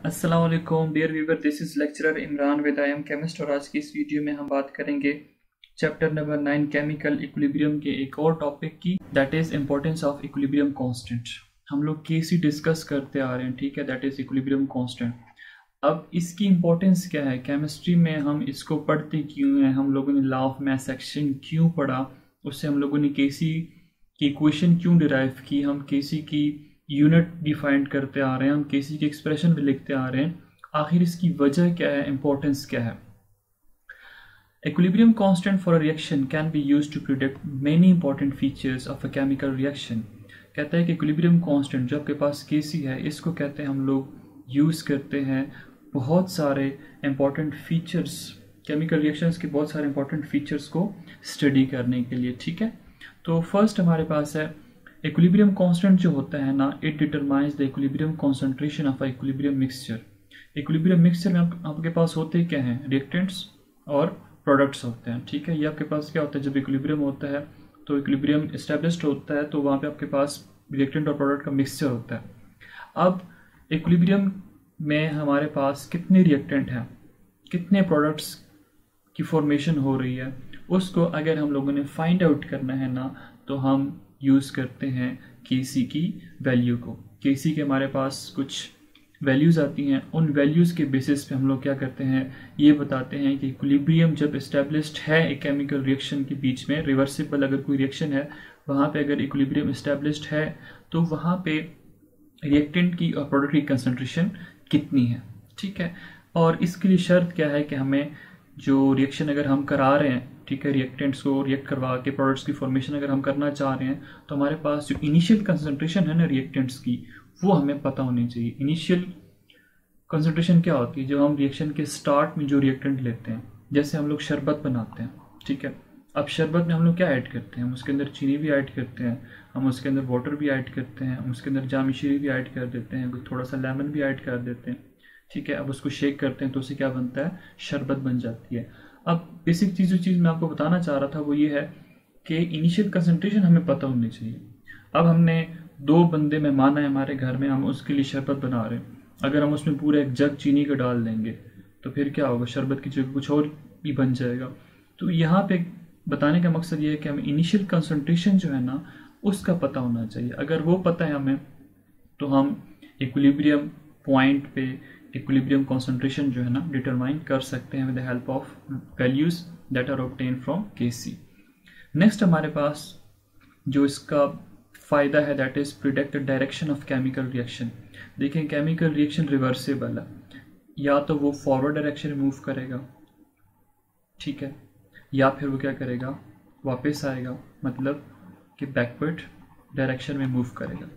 अस्सलाम वालेकुम dear viewer, this is lecturer Imran with I M chemist. और आज की इस वीडियो में हम बात करेंगे चैप्टर नंबर 9 केमिकल इक्विलिब्रियम के एक और टॉपिक की, that is importance of equilibrium constant. हम लोग केसी डिस्कस करते आ रहे हैं, ठीक है, दैट इज इक्विलिब्रियम कांस्टेंट। अब इसकी इंपॉर्टेंस क्या है, केमिस्ट्री में हम इसको पढ़ते क्यों हैं, हम लोगों ने लॉ ऑफ मास सेक्शन क्यों पढ़ा, उससे हम लोगों ने केसी की इक्वेशन क्यों डिराइव की, हम केसी की यूनिट डिफाइन करते आ रहे हैं, हम केसी की एक्सप्रेशन भी लिखते आ रहे हैं, आखिर इसकी वजह क्या है, इंपॉर्टेंस क्या है। Equilibrium constant for a reaction can be used to predict many important features of a chemical reaction। कहता है कि इक्विलिब्रियम कांस्टेंट जो आपके पास केसी है, इसको कहते हैं हम लोग यूज़ करते हैं बहुत सारे इंपॉर्टेंट फीचर्स, केमिकल रिएक्शंस के बहुत सारे इंपॉर्टेंट फीचर्स को स्टडी करने के लिए, ठीक है। तो फर्स्ट हमारे पास है इक्विलिब्रियम कांस्टेंट जो होता है ना, it determines the equilibrium concentration of a equilibrium mixture. Equilibrium mixture में आपके पास होते क्या हैं, रिएक्टेंट्स और प्रोडक्ट्स होते हैं, ठीक है। ये आपके पास क्या होता है, जब इक्विलिब्रियम होता है तो इक्विलिब्रियम एस्टेब्लिश्ड होता है, तो वहाँ पे आपके पास रिएक्टेंट और प्रोडक्ट का मिक्सचर होता है। अब इक्विलिब्रियम में हमारे पास कितने रिएक्टेंट हैं, कितने प्रोडक्ट्स की फॉर्मेशन हो रही है, उसको अगर हम लोगों ने फाइंड आउट करना है ना, तो हम यूज़ करते हैं केसी की वैल्यू को। केसी के हमारे पास कुछ वैल्यूज़ आती हैं, उन वैल्यूज़ के बेसिस पे हम लोग क्या करते हैं, ये बताते हैं कि इक्विलिब्रियम जब एस्टेब्लिश्ड है एक केमिकल रिएक्शन के बीच में, रिवर्सिबल अगर कोई रिएक्शन है वहाँ पे अगर इक्विलिब्रियम एस्टेब्लिश्ड है तो वहाँ पे रिएक्टेंट की और प्रोडक्ट की कंसंट्रेशन कितनी है, ठीक है। और इसके लिए शर्त क्या है कि हमें जो रिएक्शन अगर हम करा रहे हैं, ठीक है, रिएक्टेंट्स को रिएक्ट करवा के प्रोडक्ट्स की फॉर्मेशन अगर हम करना चाह रहे हैं, तो हमारे पास जो इनिशियल कंसंट्रेशन है ना रिएक्टेंट्स की, वो हमें पता होनी चाहिए। इनिशियल कंसंट्रेशन क्या होती है, जो हम रिएक्शन के स्टार्ट में जो रिएक्टेंट लेते हैं, जैसे हम लोग शरबत बनाते हैं, ठीक है। अब शरबत में हम लोग क्या ऐड करते हैं, हम उसके अंदर चीनी भी ऐड करते हैं, हम उसके अंदर वाटर भी ऐड करते हैं, हम उसके अंदर जाम शीरी भी ऐड कर देते हैं, थोड़ा सा लेमन भी ऐड कर देते हैं, ठीक है। अब उसको शेक करते हैं तो उससे क्या बनता है, शरबत बन जाती है। अब बेसिक चीज़ मैं आपको बताना चाह रहा था वो ये है कि इनिशियल कंसंट्रेशन हमें पता होनी चाहिए। अब हमने 2 बंदे मेहमान है हमारे घर में, हम उसके लिए शरबत बना रहे हैं, अगर हम उसमें पूरा एक जग चीनी का डाल देंगे तो फिर क्या होगा, शरबत की जगह कुछ और भी बन जाएगा। तो यहाँ पे बताने का मकसद ये है कि हमें इनिशियल कंसंट्रेशन जो है ना उसका पता होना चाहिए। अगर वो पता है हमें, तो हम इक्विलिब्रियम पॉइंट पे इक्विलिब्रियम कंसंट्रेशन जो है ना डिटरमाइन कर सकते हैं with the help of values that are obtain from KC. Next हमारे पास जो इसका फायदा है, that is predict the direction of chemical reaction. देखिए केमिकल रिएक्शन रिवर्सिबल है, या तो वो फॉरवर्ड डायरेक्शन में मूव करेगा, ठीक है, या फिर वो क्या करेगा, वापस आएगा, मतलब कि बैकवर्ड डायरेक्शन में मूव करेगा।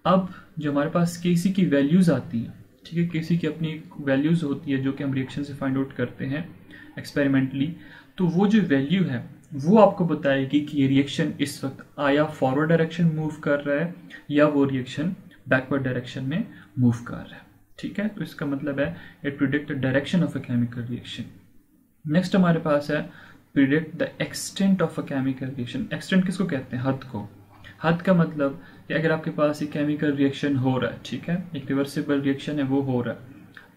अब जो हमारे पास केसी की वैल्यूज आती हैं, ठीक है, केसी की अपनी वैल्यूज होती है जो कि हम रिएक्शन से फाइंड आउट करते हैं एक्सपेरिमेंटली। तो वो जो वैल्यू है वो आपको बताएगी कि ये रिएक्शन इस वक्त आया फॉरवर्ड डायरेक्शन मूव कर रहा है या वो रिएक्शन बैकवर्ड डायरेक्शन में मूव कर रहा है, ठीक है। तो इसका मतलब है it predict the direction of a chemical reaction. Next हमारे पास है predict the extent of a chemical reaction. Extent किसको कहते हैं, हद को। हद का मतलब कि अगर आपके पास एक केमिकल रिएक्शन हो रहा है, ठीक है, एक रिवर्सिबल रिएक्शन है वो हो रहा है,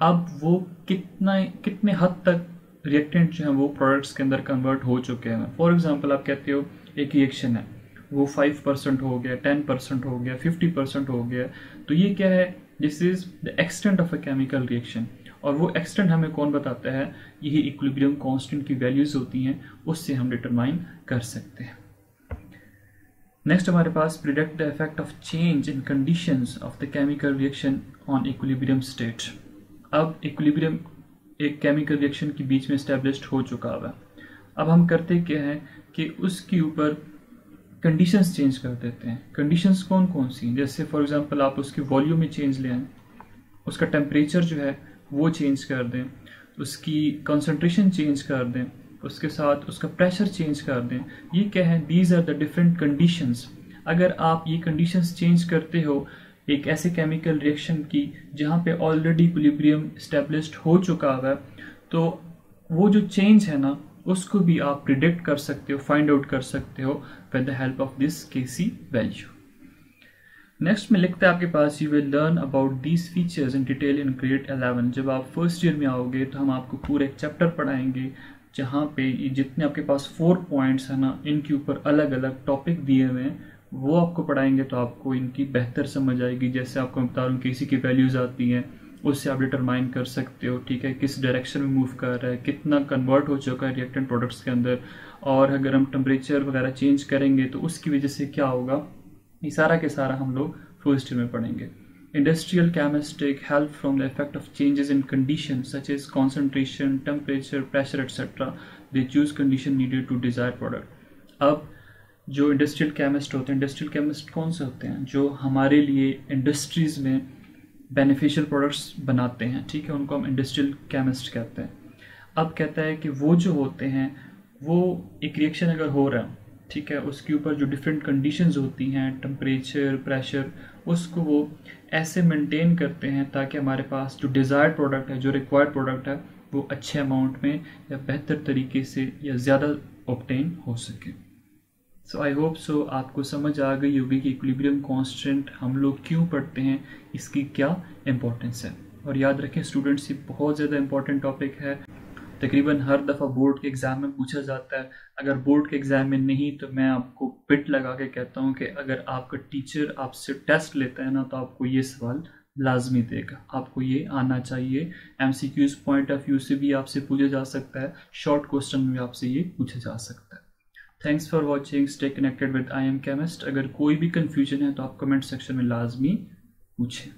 अब वो कितने हद तक रिएक्टेंट जो है वो प्रोडक्ट्स के अंदर कन्वर्ट हो चुके हैं। फॉर एग्जांपल आप कहते हो एक रिएक्शन है वो 5% हो गया, 10% हो गया, 50% हो गया, तो ये क्या है, this is the extent of a chemical reaction. और वो एक्सटेंट हमें कौन बताता है, यही इक्विलिब्रियम कांस्टेंट की वैल्यूज होती हैं, उससे हम डिटरमाइन कर सकते हैं। नेक्स्ट हमारे पास predict the effect of change in conditions of the chemical reaction on equilibrium state. अब इक्विलिब्रियम एक केमिकल रिएक्शन के बीच में एस्टेब्लिश्ड हो चुका है, अब हम करते क्या है कि उसके ऊपर कंडीशंस चेंज कर देते हैं। कंडीशंस कौन कौन सी, जैसे फॉर एग्जांपल आप उसकी वॉल्यूम में चेंज ले आएं, उसका टेम्परेचर जो है वो चेंज कर दें, उसकी कंसंट्रेशन चेंज कर दें, उसके साथ उसका प्रेशर चेंज कर दें। ये क्या है, these are the different conditions. अगर आप ये कंडीशंस चेंज करते हो एक ऐसे केमिकल रिएक्शन की जहाँ पे ऑलरेडी इक्विलिब्रियम एस्टेब्लिश्ड हो चुका है, तो वो जो चेंज है ना उसको भी आप प्रिडिक्ट कर सकते हो, फाइंड आउट कर सकते हो with the help of this KC value. Next में लिखता है आपके पास, you will learn about these features in detail in grade 11। जब आप फर्स्ट ईयर में आओगे तो हम आपको पूरा एक चैप्टर पढ़ाएंगे जहाँ पे जितने आपके पास 4 पॉइंट्स है ना, इनके ऊपर अलग अलग टॉपिक दिए हुए हैं, वो आपको पढ़ाएंगे तो आपको इनकी बेहतर समझ आएगी। जैसे आपको बता रहा हूँ केसी की वैल्यूज आती हैं, उससे आप डिटरमाइन कर सकते हो, ठीक है, किस डायरेक्शन में मूव कर रहा है, कितना कन्वर्ट हो चुका है रिएक्टेंट प्रोडक्ट्स के अंदर, और अगर हम टेम्परेचर वगैरह चेंज करेंगे तो उसकी वजह से क्या होगा, ये सारा के सारा हम लोग फर्स्ट ईयर में पढ़ेंगे। Industrial chemist take help from the effect of changes in condition such as concentration, temperature, pressure etcetera. They choose condition needed to desire product. अब जो इंडस्ट्रियल केमिस्ट होते हैं, इंडस्ट्रियल केमिस्ट कौन से होते हैं, जो हमारे लिए इंडस्ट्रीज में बेनिफिशियल प्रोडक्ट्स बनाते हैं, ठीक है, उनको हम इंडस्ट्रियल केमिस्ट कहते हैं। अब कहता है कि वो जो होते हैं, वो एक रिएक्शन अगर हो रहा है, ठीक है, उसके ऊपर जो डिफरेंट कंडीशंस होती हैं, टेम्परेचर, प्रेशर, उसको वो ऐसे मेंटेन करते हैं ताकि हमारे पास जो डिज़ायर्ड प्रोडक्ट है, जो रिक्वायर्ड प्रोडक्ट है, वो अच्छे अमाउंट में या बेहतर तरीके से या ज़्यादा ऑब्टेन हो सके। सो आई होप सो आपको समझ आ गई होगी कि इक्विलिब्रियम कांस्टेंट हम लोग क्यों पढ़ते हैं, इसकी क्या इम्पोर्टेंस है। और याद रखें स्टूडेंट्स, ये बहुत ज़्यादा इंपॉर्टेंट टॉपिक है, तकरीबन हर दफ़ा बोर्ड के एग्ज़ाम में पूछा जाता है। अगर बोर्ड के एग्ज़ाम में नहीं तो मैं आपको पिट लगा के कहता हूँ कि अगर आपका टीचर आपसे टेस्ट लेता है ना, तो आपको ये सवाल लाजमी देगा, आपको ये आना चाहिए। MCQs पॉइंट ऑफ व्यू से भी आपसे पूछा जा सकता है, शॉर्ट क्वेश्चन में आपसे ये पूछा जा सकता है। Thanks for watching, stay connected with I M chemist. अगर कोई भी कन्फ्यूजन है तो आप कमेंट सेक्शन में लाजमी पूछें।